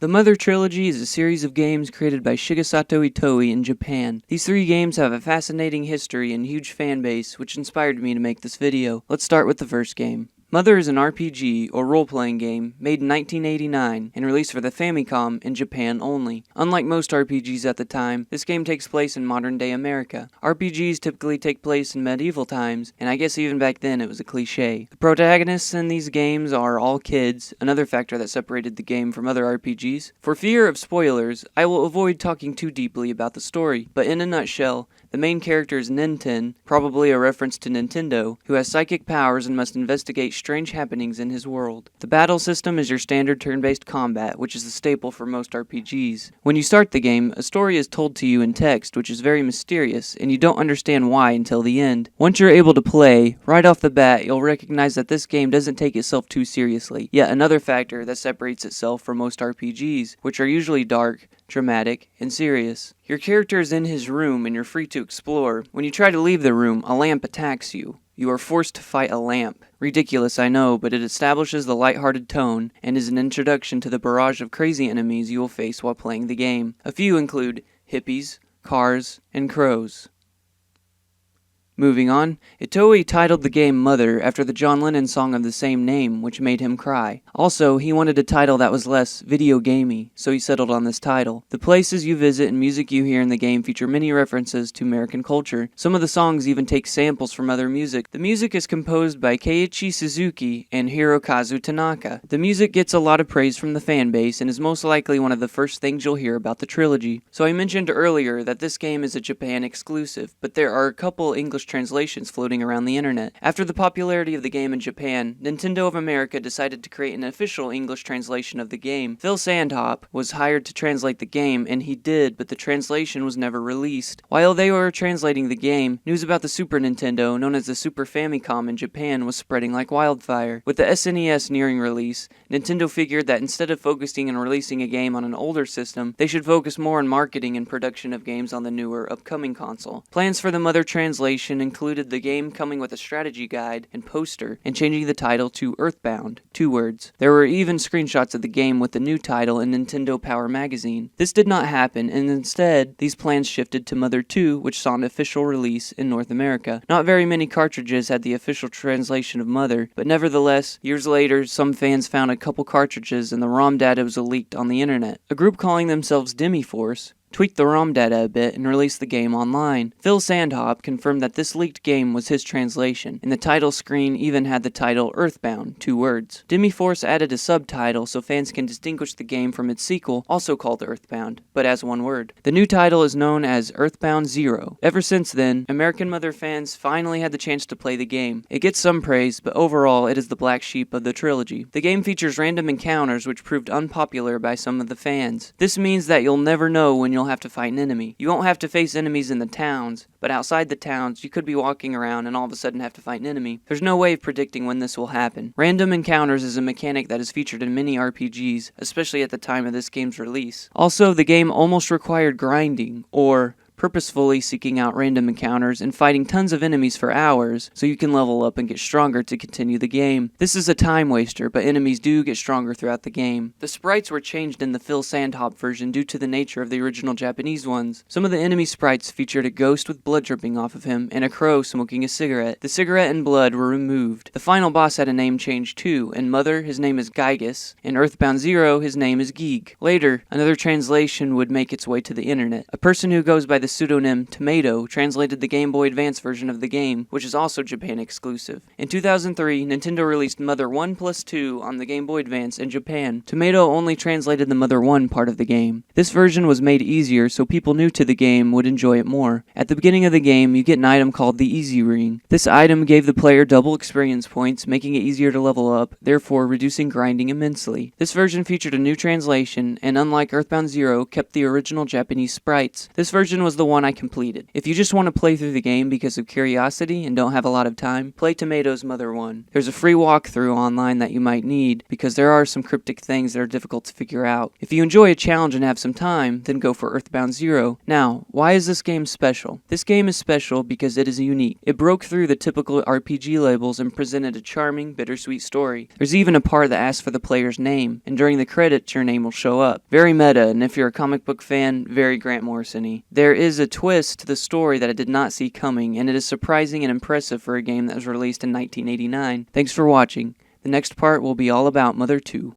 The Mother Trilogy is a series of games created by Shigesato Itoi in Japan. These 3 games have a fascinating history and huge fan base, which inspired me to make this video. Let's start with the first game. Mother is an RPG, or role-playing game, made in 1989 and released for the Famicom in Japan only. Unlike most RPGs at the time, this game takes place in modern-day America. RPGs typically take place in medieval times, and I guess even back then it was a cliche. The protagonists in these games are all kids, another factor that separated the game from other RPGs. For fear of spoilers, I will avoid talking too deeply about the story, but in a nutshell, the main character is Ninten, probably a reference to Nintendo, who has psychic powers and must investigate strange happenings in his world. The battle system is your standard turn-based combat, which is the staple for most RPGs. When you start the game, a story is told to you in text, which is very mysterious, and you don't understand why until the end. Once you're able to play, right off the bat, you'll recognize that this game doesn't take itself too seriously. Yet another factor that separates itself from most RPGs, which are usually dark, dramatic, and serious. Your character is in his room and you're free to explore. When you try to leave the room, a lamp attacks you. You are forced to fight a lamp. Ridiculous, I know, but it establishes the lighthearted tone and is an introduction to the barrage of crazy enemies you will face while playing the game. A few include hippies, cars, and crows. Moving on, Itoi titled the game Mother after the John Lennon song of the same name, which made him cry. Also, he wanted a title that was less video gamey, so he settled on this title. The places you visit and music you hear in the game feature many references to American culture. Some of the songs even take samples from other music. The music is composed by Keiichi Suzuki and Hirokazu Tanaka. The music gets a lot of praise from the fan base and is most likely one of the first things you'll hear about the trilogy. So I mentioned earlier that this game is a Japan exclusive, but there are a couple English translations floating around the internet. After the popularity of the game in Japan, Nintendo of America decided to create an official English translation of the game. Phil Sandhop was hired to translate the game, and he did, but the translation was never released. While they were translating the game, news about the Super Nintendo, known as the Super Famicom in Japan, was spreading like wildfire. With the SNES nearing release, Nintendo figured that instead of focusing on releasing a game on an older system, they should focus more on marketing and production of games on the newer, upcoming console. Plans for the Mother translation included the game coming with a strategy guide and poster and changing the title to Earthbound, 2 words. There were even screenshots of the game with the new title in Nintendo Power magazine. This did not happen, and instead, these plans shifted to Mother 2, which saw an official release in North America. Not very many cartridges had the official translation of Mother, but nevertheless, years later, some fans found a couple cartridges and the ROM data was leaked on the internet. A group calling themselves Demiforce tweaked the ROM data a bit and released the game online. Phil Sandhop confirmed that this leaked game was his translation, and the title screen even had the title Earthbound, 2 words. Demiforce added a subtitle so fans can distinguish the game from its sequel, also called Earthbound, but as 1 word. The new title is known as Earthbound Zero. Ever since then, American Mother fans finally had the chance to play the game. It gets some praise, but overall it is the black sheep of the trilogy. The game features random encounters which proved unpopular by some of the fans. This means that you'll never know when you'll have to fight an enemy. You won't have to face enemies in the towns, but outside the towns, you could be walking around and all of a sudden have to fight an enemy. There's no way of predicting when this will happen. Random encounters is a mechanic that is featured in many RPGs, especially at the time of this game's release. Also, the game almost required grinding, or purposefully seeking out random encounters and fighting tons of enemies for hours so you can level up and get stronger to continue the game. This is a time waster, but enemies do get stronger throughout the game. The sprites were changed in the Phil Sandhop version due to the nature of the original Japanese ones. Some of the enemy sprites featured a ghost with blood dripping off of him and a crow smoking a cigarette. The cigarette and blood were removed. The final boss had a name change too. In Mother, his name is Gygus. In Earthbound Zero, his name is Geek. Later, another translation would make its way to the internet. A person who goes by the pseudonym Tomato translated the Game Boy Advance version of the game, which is also Japan exclusive. In 2003, Nintendo released Mother 1+2 on the Game Boy Advance in Japan. Tomato only translated the Mother 1 part of the game. This version was made easier so people new to the game would enjoy it more. At the beginning of the game, you get an item called the Easy Ring. This item gave the player double experience points, making it easier to level up, therefore reducing grinding immensely. This version featured a new translation, and unlike Earthbound Zero, kept the original Japanese sprites. This version was the the one I completed. If you just want to play through the game because of curiosity and don't have a lot of time, play Tomatoes Mother 1. There's a free walkthrough online that you might need because there are some cryptic things that are difficult to figure out. If you enjoy a challenge and have some time, then go for Earthbound Zero. Now, why is this game special? This game is special because it is unique. It broke through the typical RPG labels and presented a charming, bittersweet story. There's even a part that asks for the player's name, and during the credits your name will show up. Very meta, and if you're a comic book fan, very Grant Morrison-y. There is a twist to the story that I did not see coming, and it is surprising and impressive for a game that was released in 1989. Thanks for watching. The next part will be all about Mother 2.